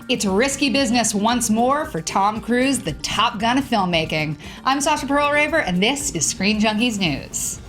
It's risky business once more for Tom Cruise, the Top Gun of filmmaking. I'm Sasha Perl-Raver, and this is Screen Junkies News.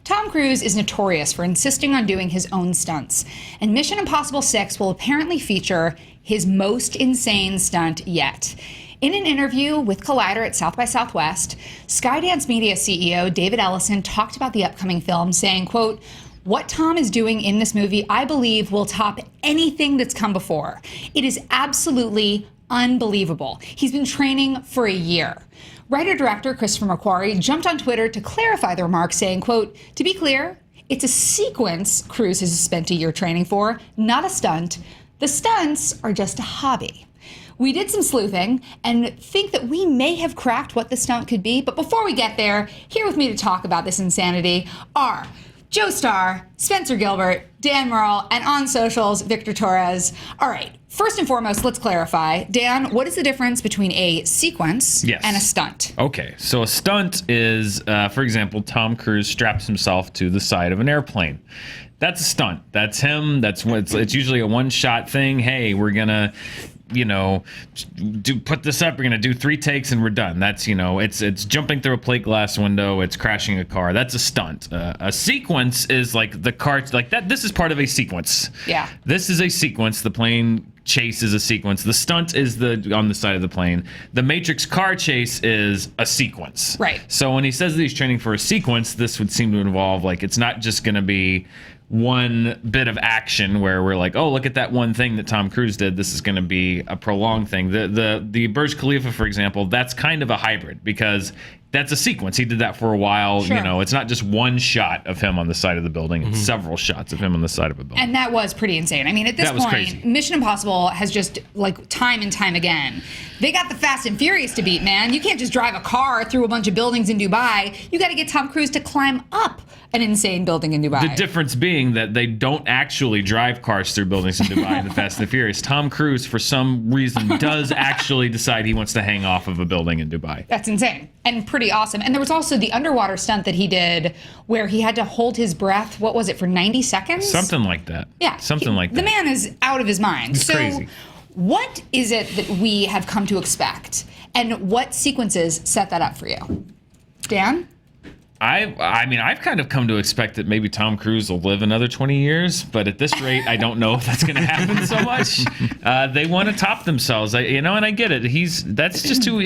Tom Cruise is notorious for insisting on doing his own stunts, and Mission Impossible 6 will apparently feature his most insane stunt yet. In an interview with Collider at South by Southwest, Skydance Media CEO David Ellison talked about the upcoming film, saying, quote, "What Tom is doing in this movie, I believe, will top anything that's come before. It is absolutely unbelievable. He's been training for a year." Writer-director Christopher McQuarrie jumped on Twitter to clarify the remarks, saying, quote, "To be clear, it's a sequence Cruise has spent a year training for, not a stunt. The stunts are just a hobby. We did some sleuthing and think that we may have cracked what the stunt could be. But before we get there, here with me to talk about this insanity are Joe Starr, Spencer Gilbert, Dan Merle, and on socials, Victor Torres. All right, first and foremost, let's clarify. Dan, what is the difference between a sequence and a stunt? Okay, so a stunt is, for example, Tom Cruise straps himself to the side of an airplane. That's a stunt. That's him. That's what it's usually a one-shot thing. Hey, we're gonna, put this up. We're gonna do 3 takes and we're done. That's, it's jumping through a plate glass window. It's crashing a car. That's a stunt. A sequence is like the car, like that. This is part of a sequence. Yeah. This is a sequence. The plane chase is a sequence. The stunt is on the side of the plane. The Matrix car chase is a sequence. Right. So when he says that he's training for a sequence, this would seem to involve, like, it's not just going to be one bit of action where we're like, oh, look at that one thing that Tom Cruise did. This is going to be a prolonged thing. The Burj Khalifa, for example, that's kind of a hybrid because that's a sequence. He did that for a while. Sure. It's not just one shot of him on the side of the building. It's several shots of him on the side of a building. And that was pretty insane. I mean, at this point, crazy. Mission Impossible has just, like, time and time again, they got the Fast and Furious to beat, man. You can't just drive a car through a bunch of buildings in Dubai. You got to get Tom Cruise to climb up an insane building in Dubai. The difference being that they don't actually drive cars through buildings in Dubai in the Fast and the Furious. Tom Cruise, for some reason, does actually decide he wants to hang off of a building in Dubai. That's insane and pretty awesome. And there was also the underwater stunt that he did where he had to hold his breath, what was it, for 90 seconds? Something like that. Yeah. Something like that. The man is out of his mind. It's crazy. What is it that we have come to expect? And what sequences set that up for you? Dan? I mean, I've kind of come to expect that maybe Tom Cruise will live another 20 years, but at this rate, I don't know if that's going to happen so much. They want to top themselves, and I get it. That's just too,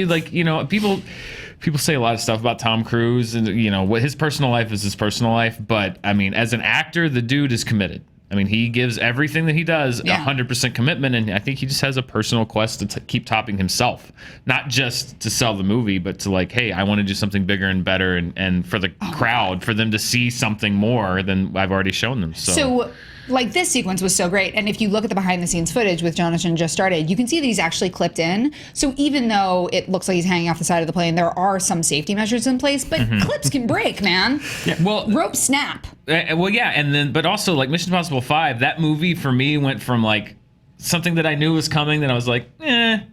people say a lot of stuff about Tom Cruise, and what his personal life is his personal life. But I mean, as an actor, the dude is committed. I mean, he gives everything that he does 100% commitment, and I think he just has a personal quest to keep topping himself, not just to sell the movie, but to like, hey, I want to do something bigger and better, and for the crowd, for them to see something more than I've already shown them. So like, this sequence was so great, and if you look at the behind-the-scenes footage with Jonathan Just Started, you can see that he's actually clipped in. So even though it looks like he's hanging off the side of the plane, there are some safety measures in place, but clips can break, man. Yeah. Well, rope snap. But also, like, Mission Impossible 5, that movie for me went from like something that I knew was coming that I was like, I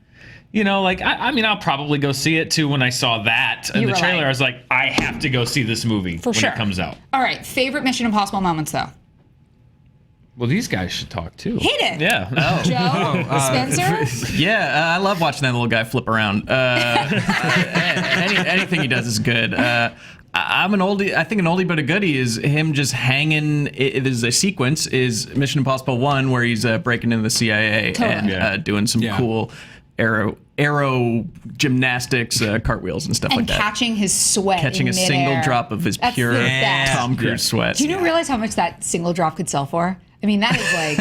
mean, I'll probably go see it too. When I saw that in the trailer, I was like, I have to go see this movie when it comes out. All right, favorite Mission Impossible moments though? Well, these guys should talk too. Hit it. Yeah. Oh. Joe? Spencer? Yeah, I love watching that little guy flip around. Anything he does is good. I'm an oldie. I think an oldie but a goodie is him just hanging. It is a sequence. Is Mission Impossible 1 where he's breaking into the CIA and doing some cool aero gymnastics, cartwheels and stuff like that. And catching his sweat. Catching a single drop of his pure Tom Cruise sweat. Do you realize how much that single drop could sell for? I mean, that is like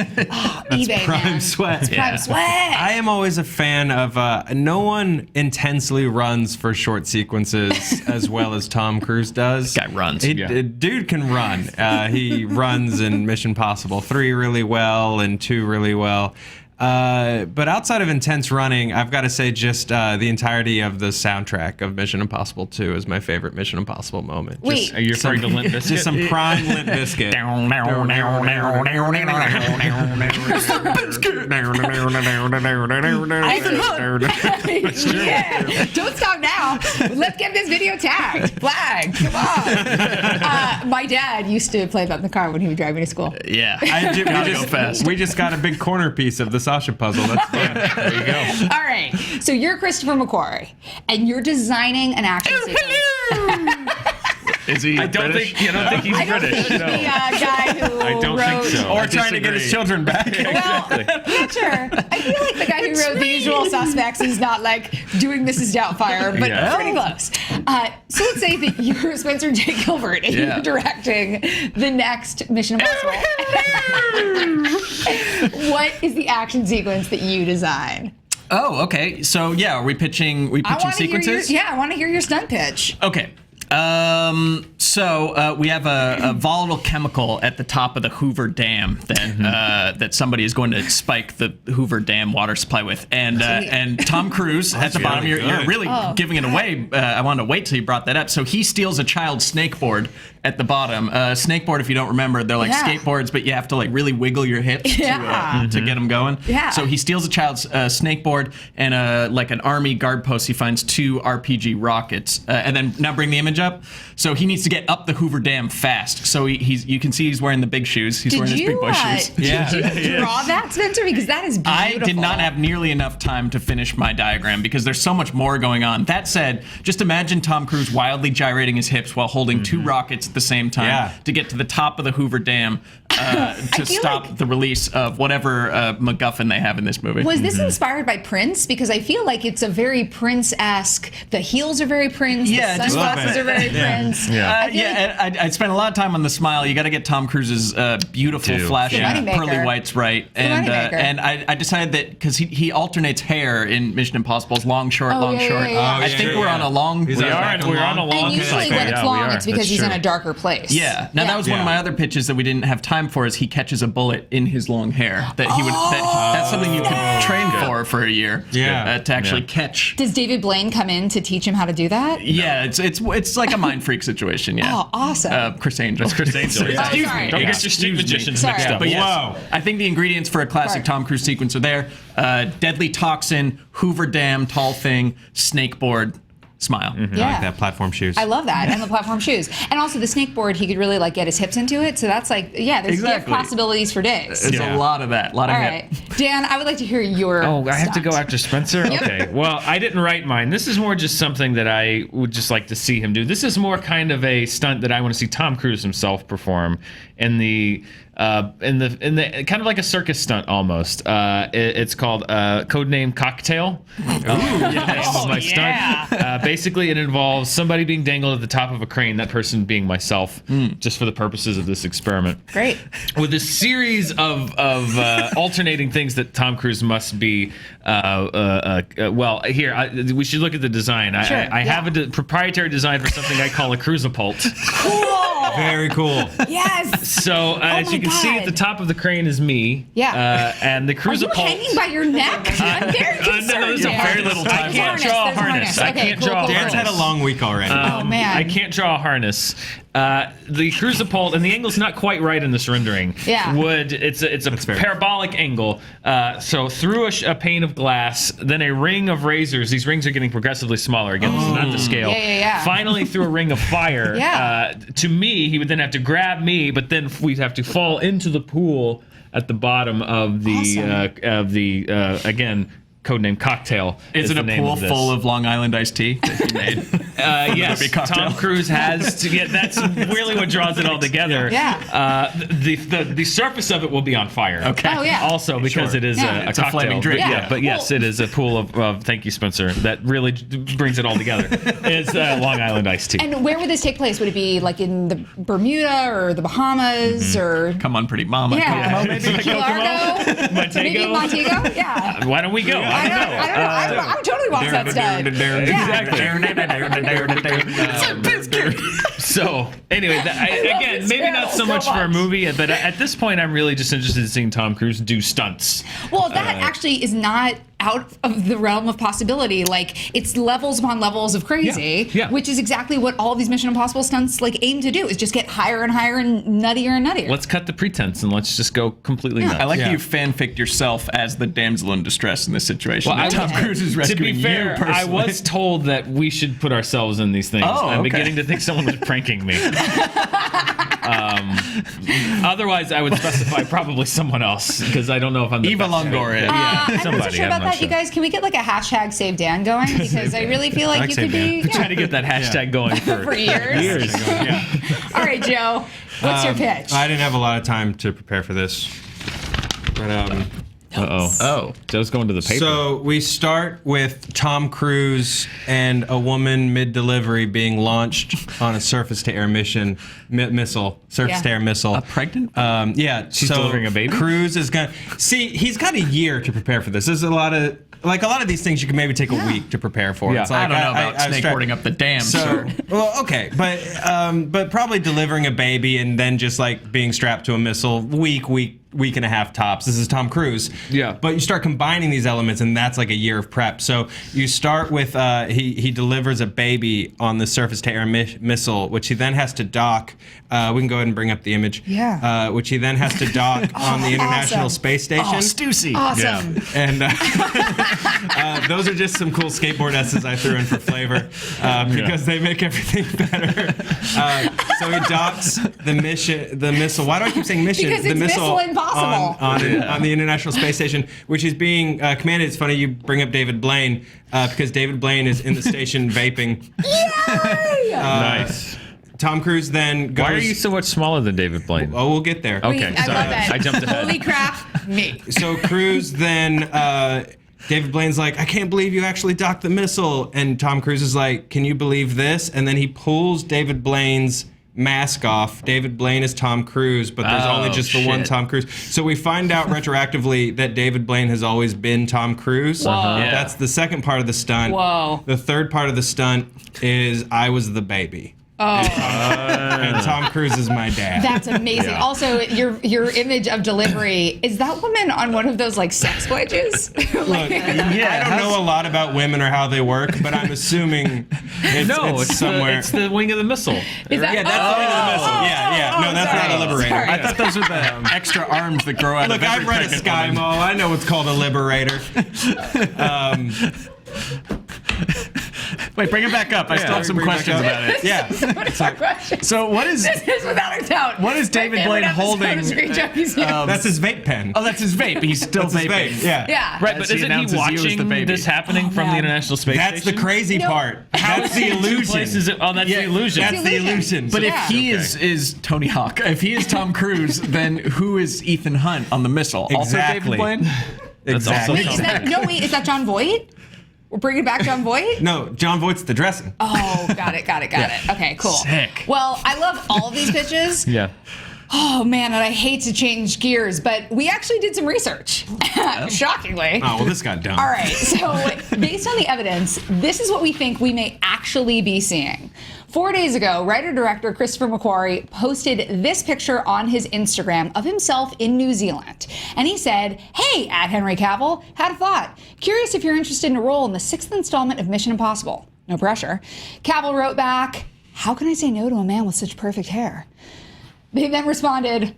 eBay, prime man. sweat. That's prime sweat. I am always a fan of no one intensely runs for short sequences as well as Tom Cruise does. This guy runs. Dude can run. He runs in Mission Impossible 3 really well and 2 really well. But outside of intense running, I've got to say just the entirety of the soundtrack of Mission Impossible 2 is my favorite Mission Impossible moment. Wait. Are you referring to Limp Bizkit? Just some prime Limp Bizkit. Yeah. Don't stop now. Let's get this video tagged. Flag. Come on. My dad used to play that in the car when he would drive me to school. Yeah. We just got a big corner piece of the Sasha puzzle. That's fun. There you go. All right. So you're Christopher McQuarrie, and you're designing an action sequence. Is he? I don't think he's I don't British. think No. the guy who I don't think wrote... so. Or I trying to get his disagree. children back. Well, not sure. I feel like the guy who wrote The Usual Suspects is not like doing Mrs. Doubtfire, but Yeah. pretty close. So let's say that you're Spencer J. Gilbert and Yeah. you're directing the next Mission Impossible. What is the action sequence that you design? Oh, okay. So yeah, are we pitching sequences? I want to hear your stunt pitch. Okay. So we have a volatile chemical at the top of the Hoover Dam that somebody is going to spike the Hoover Dam water supply with, and Tom Cruise at the bottom. really You're good. really giving it away. I wanted to wait till you brought that up. So he steals a child's snakeboard at the bottom. Snakeboard, if you don't remember, they're like skateboards, but you have to like really wiggle your hips to get them going. Yeah. So he steals a child's snakeboard and like an army guard post. He finds 2 RPG rockets, and then now bring the image up. So he needs to get up the Hoover Dam fast. So you can see he's wearing the big shoes. He's wearing his big boy shoes. Did you draw that, Spencer? Because that is beautiful. I did not have nearly enough time to finish my diagram because there's so much more going on. That said, just imagine Tom Cruise wildly gyrating his hips while holding 2 rockets at the same time to get to the top of the Hoover Dam to stop like- the release of whatever MacGuffin they have in this movie. Was this inspired by Prince? Because I feel like it's a very Prince-esque. The heels are very Prince. Yeah, the just sunglasses are very Prince. Yeah. I spent a lot of time on the smile. You got to get Tom Cruise's beautiful, flashing, The moneymaker. pearly whites right. moneymaker. And I decided that because he alternates hair in Mission Impossible's long, short, long, yeah, short. yeah, yeah. I think we're on a long. He's We're on on a long. And usually when it's long, it's because he's in a darker place. Yeah. Now that was one of my other pitches that we didn't have time for. Is he catches a bullet in his long hair that he would. That's something you could train for a year. Yeah. To actually catch. Does David Blaine come in to teach him how to do that? Yeah, it's like a mind freak situation. Yeah. Oh, awesome. Chris Angel. Chris Angel. Oh, Excuse sorry. me. Don't Yeah. get your street magicians Sorry. mixed up. But yes, Whoa. I think the ingredients for a classic Sorry. Tom Cruise sequence are there. Deadly toxin, Hoover Dam, tall thing, snakeboard, smile. Yeah. I like that platform shoes. I love that. And the platform shoes. And also the snakeboard, he could really like get his hips into it. So that's like, there's Exactly. possibilities for days. It's a lot of that. A lot of All hip. right. Dan, I would like to hear your Oh, I have to stunt. go after Spencer? Okay. Well, I didn't write mine. This is more just something that I would just like to see him do. This is more kind of a stunt that I want to see Tom Cruise himself perform in the kind of like a circus stunt almost. It's called Codename Cocktail. My stunt. Basically, it involves somebody being dangled at the top of a crane. That person being myself, just for the purposes of this experiment. Great. With a series of alternating things that Tom Cruise must be. Well, here we should look at the design. I have a proprietary design for something I call a cruisapult. Cool. Very cool. Yes. So as you can see, at the top of the crane is me. Yeah. And the Are you cruisapult. hanging by your neck? I'm very concerned. no, there's a Dan. very little time. I can't draw a There's harness. I Okay, can't cool, draw a cool, Dan's cool. had a long week already. Oh, man. I can't draw a harness. The cruisapult, and the angle's not quite right in this rendering. Yeah. It's a fair. parabolic angle. So through a pane of glass, then a ring of razors. These rings are getting progressively smaller. Again, this is not the scale. Yeah. Finally, through a ring of fire. Yeah. To me, he would then have to grab me, but then we'd have to fall into the pool at the bottom of the again. Codename Cocktail. Is it the a name pool of this. full of Long Island iced tea that he made? Yes, Cocktail. Tom Cruise has to get. That's really what draws it all together. Yeah. The surface of it will be on fire. Okay. Oh, yeah. Also, because Sure. it is Yeah. a It's a cocktail. flaming drink. But, Yeah. but yes, Well- it is a pool of. Thank you, Spencer. That really brings it all together. It's Long Island iced tea. And where would this take place? Would it be like in the Bermuda or the Bahamas or? Come on, pretty mama. Yeah. Kokomo, maybe? Key Largo? Montego? Maybe Montego? Yeah. Why don't we go? I don't know. I would totally watch that stunt. Yeah. So anyway, again, this maybe film not so so much for a much. movie, but at this point, I'm really just interested in seeing Tom Cruise do stunts. Well, that actually is not out of the realm of possibility. Like, it's levels upon levels of crazy, Yeah. which is exactly what all these Mission Impossible stunts like aim to do, is just get higher and higher and nuttier and nuttier. Let's cut the pretense and let's just go completely nuts. I like Yeah. that you fanficked yourself as the damsel in distress in this situation. Well, Tom Cruise is to rescuing be fair, you personally. I was told that we should put ourselves in these things. Oh, I'm okay. beginning to think someone was pranking me. Otherwise, I would specify probably someone else because I don't know if I'm the Eva best Longoria. fit. I'm not so somebody, sure I'm about not that, you sure. guys. Can we get like a hashtag Save Dan going? Because I really feel like like you Save could be Dan. Trying to get that hashtag going for, for years. years. Yeah. All right, Joe, what's your pitch? I didn't have a lot of time to prepare for this, but Uh-oh. Oh. Joe's going to the paper. So we start with Tom Cruise and a woman mid-delivery being launched on a surface-to-air missile, surface-to-air missile. A pregnant? Yeah, She's delivering a baby? Cruise is gonna see. He's got a year to prepare for this. There's a lot of these things you can maybe take a week to prepare for. Yeah. It's like, I don't know about I was snakeboarding up the dam, So, sir. well, okay, but probably delivering a baby and then just like being strapped to a missile week and a half tops. This is Tom Cruise. Yeah. But you start combining these elements, and that's like a year of prep. So you start with he delivers a baby on the surface-to-air missile, which he then has to dock. We can go ahead and bring up the image. Yeah. Which he then has to dock on the International awesome. Space Station. Oh, Stussy. Awesome. And those are just some cool skateboard S's I threw in for flavor because they make everything better. So he docks the missile. Why do I keep saying mission? Because the it's missile impossible. on the International Space Station, which is being commanded. It's funny you bring up David Blaine because David Blaine is in the station vaping. Yay! Nice. Tom Cruise then goes. Why are you so much smaller than David Blaine? Oh, we'll get there. Okay, I sorry. love it. I jumped ahead. Holy crap, me. So Cruise then David Blaine's like, I can't believe you actually docked the missile, and Tom Cruise is like, can you believe this? And then he pulls David Blaine's mask off. David Blaine is Tom Cruise, but there's only just the one shit. Tom Cruise. So we find out retroactively that David Blaine has always been Tom Cruise. Whoa. Yeah. That's the second part of the stunt. Whoa. The third part of the stunt is I was the baby. And Tom Cruise is my dad. That's amazing. Yeah. Also, your image of delivery, is that woman on one of those like sex wedges? Look, I don't know a lot about women or how they work, but I'm assuming it's somewhere. It's the wing of the missile. Is that, Yeah, that's the wing of the missile. Yeah. No, that's sorry. not a liberator. Sorry. I thought those were the extra arms that grow out Look, of every I've read a pregnant Sky woman. Mall. I know what's called a liberator. Wait, bring it back up. I still have some bring it back questions up. about it. Yeah. That's our question. So what is... This is without a doubt. What is my David favorite Blaine episode holding? of ScreenJunkies. That's his vape pen. Oh, that's his vape. He's still That's his vaping. vape. Yeah. Yeah. Right, As but he isn't he announces you as the watching baby. this happening from the man. International Space That's the Station? crazy No. part. That's the Two illusion. places. Oh, that's the illusion. That's the illusion. But Yeah. if he Okay. is Tony Hawk, if he is Tom Cruise, then who is Ethan Hunt on the missile? Also Exactly. David Blaine? That's also Wait, is that, no, wait, is that John Voight? We're bringing back John Voight? No, John Voight's the dressing. Oh, got it. Okay, cool. Sick. Well, I love all of these pitches. Yeah. Oh, man, and I hate to change gears, but we actually did some research. Shockingly. Oh, well, this got dumb. All right, so based on the evidence, this is what we think we may actually be seeing. 4 days ago, writer-director Christopher McQuarrie posted this picture on his Instagram of himself in New Zealand. And he said, hey, at Henry Cavill, had a thought. Curious if you're interested in a role in the 6th installment of Mission Impossible. No pressure. Cavill wrote back, how can I say no to a man with such perfect hair? They then responded,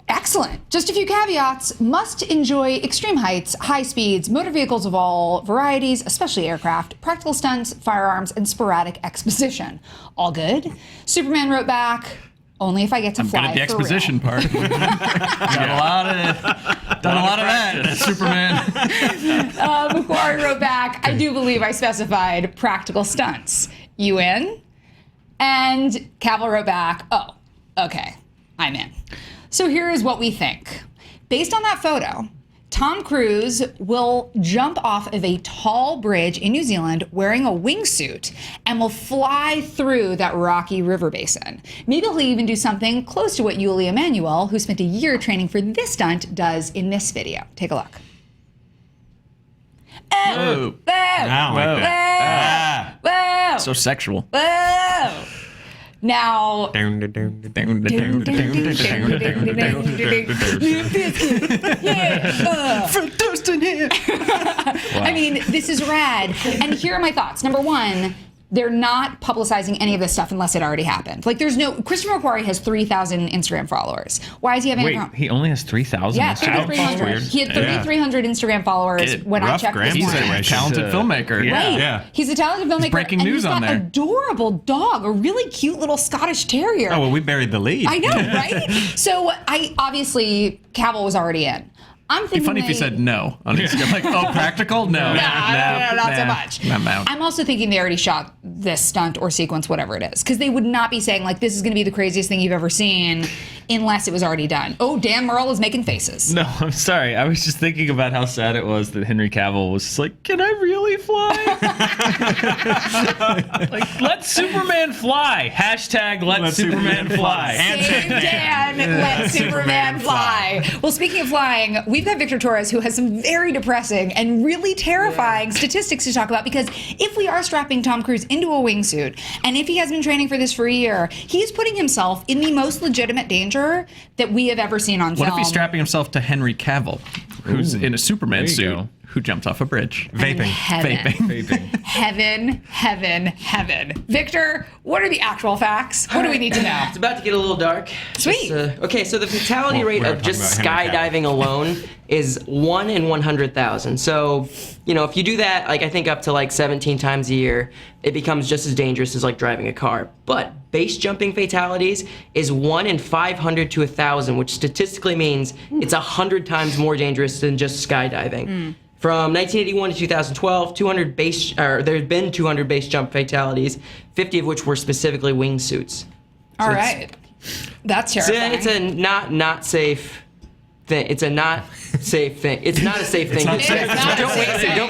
excellent. Just a few caveats. Must enjoy extreme heights, high speeds, motor vehicles of all varieties, especially aircraft, practical stunts, firearms, and sporadic exposition. All good. Superman wrote back, only if I get to I'm fly good at the for real. exposition part. Done a lot of that, Superman. McQuarrie wrote back, I do believe I specified practical stunts. You in? And Cavill wrote back, oh, okay, I'm in. So here is what we think. Based on that photo, Tom Cruise will jump off of a tall bridge in New Zealand wearing a wingsuit and will fly through that rocky river basin. Maybe he'll even do something close to what Yulia Emanuel, who spent a year training for this stunt, does in this video. Take a look. Whoa. I don't like that. Whoa. Whoa. So sexual. Whoa! Now, I mean, this is rad. And here are my thoughts. Number one, they're not publicizing any of this stuff unless it already happened. Like, there's no... Christopher McQuarrie has 3,000 Instagram followers. Why is he having... Wait, he only has 3,000 Yeah, Instagram 3,300. followers? He had 3,300 Instagram followers when I checked this He's morning. a talented filmmaker. Yeah. Right. Yeah. He's a talented filmmaker. breaking and news he's got on there. adorable dog, a really cute little Scottish Terrier. Oh, well, we buried the lead. I know, right? So obviously Cavill was already in. I'm thinking It'd be funny if he said no on Instagram. Like, oh, practical? No. No, not so much. I'm out. I'm also thinking they already shot this stunt or sequence, whatever it is, because they would not be saying, like, this is going to be the craziest thing you've ever seen unless it was already done. Oh, Dan Merle is making faces. No, I'm sorry. I was just thinking about how sad it was that Henry Cavill was just like, can I really fly? Like, let Superman fly. Hashtag let Superman fly. Save Dan, let Superman fly. Well, speaking of flying, we've got Victor Torres, who has some very depressing and really terrifying statistics to talk about, because if we are strapping Tom Cruise into a wingsuit, and if he has been training for this for a year, he's putting himself in the most legitimate danger that we have ever seen on film. What if he's strapping himself to Henry Cavill, who's in a Superman there you suit, go. who jumped off a bridge? Vaping. Heaven. Vaping. Heaven. Victor, what are the actual facts? What do we need to know? It's about to get a little dark. Sweet. Okay, so the fatality Well, rate we are of just talking about Henry skydiving alone is 1 in 100,000. So, if you do that, like, I think up to like 17 times a year, it becomes just as dangerous as like driving a car. But base jumping fatalities is 1 in 500 to 1,000, which statistically means it's 100 times more dangerous than just skydiving. From 1981 to 2012, there have been 200 base jump fatalities, 50 of which were specifically wingsuits. All right. That's terrifying. It's a not safe thing. It's a not safe thing. It's not a safe thing. not safe. It's not Don't safe.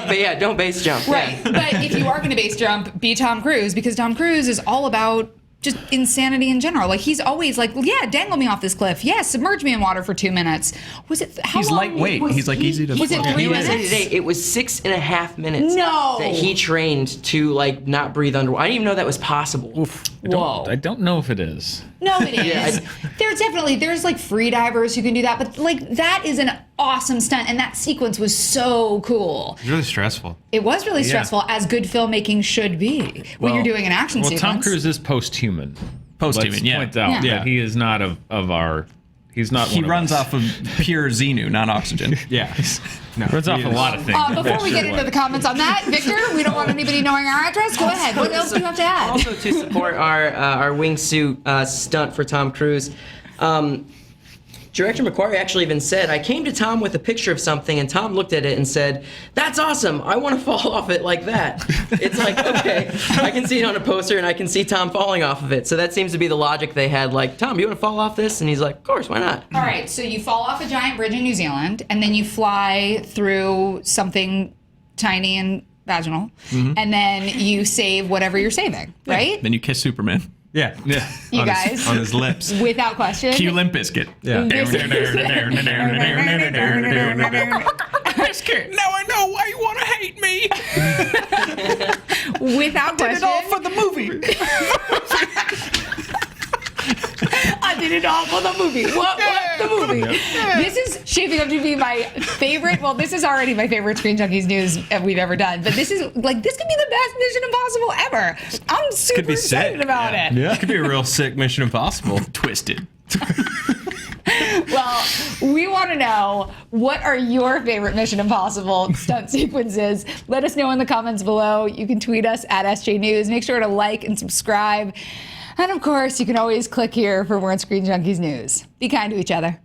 base it. Don't base jump. Right. Yeah. But if you are going to base jump, be Tom Cruise, because Tom Cruise is all about just insanity in general. Like, he's always like, well, yeah, dangle me off this cliff. Yeah, submerge me in water for 2 minutes. Was it, how He's long? lightweight. He's like easy to. Was it float. 3 He was minutes? today. It was 6.5 minutes. No. That he trained to like not breathe underwater. I didn't even know that was possible. Whoa. I don't know if it is. No, it is. Yeah, There's like free divers who can do that, but like that is an awesome stunt, and that sequence was so cool. It's really stressful. It was really stressful, as good filmmaking should be when you're doing an action Well, sequence. Tom Cruise is post-human. Post-human, Let's yeah. point out Yeah. that he is not of our. He's not. He one of runs us. off of pure Xenu, not oxygen. Yeah. No, Runs off he a is- lot of things. Before we get into the comments on that, Victor, we don't want anybody knowing our address. Go ahead. What else do you have to add? Also, to support our wingsuit stunt for Tom Cruise, Director McQuarrie actually even said, I came to Tom with a picture of something, and Tom looked at it and said, that's awesome. I want to fall off it like that. It's like, okay, I can see it on a poster, and I can see Tom falling off of it. So that seems to be the logic they had, like, Tom, you want to fall off this? And he's like, of course, why not? All right, so you fall off a giant bridge in New Zealand, and then you fly through something tiny and vaginal, and then you save whatever you're saving, right? Then you kiss Superman. Yeah. You on guys. His, on his lips. Without question. Cue Limp Bizkit. Yeah. This is- Now I know why you want to hate me. Without question. the movie. I did it all for the movie. What the movie? This is shaping up to be my favorite. Well, this is already my favorite Screen Junkies news we've ever done. But this is like, this could be the best Mission Impossible ever. I'm super be excited sick. about it. Yeah. It could be a real sick Mission Impossible. Twisted. Well, we want to know, what are your favorite Mission Impossible stunt sequences? Let us know in the comments below. You can tweet us at SJ News. Make sure to like and subscribe. And of course, you can always click here for more Screen Junkies news. Be kind to each other.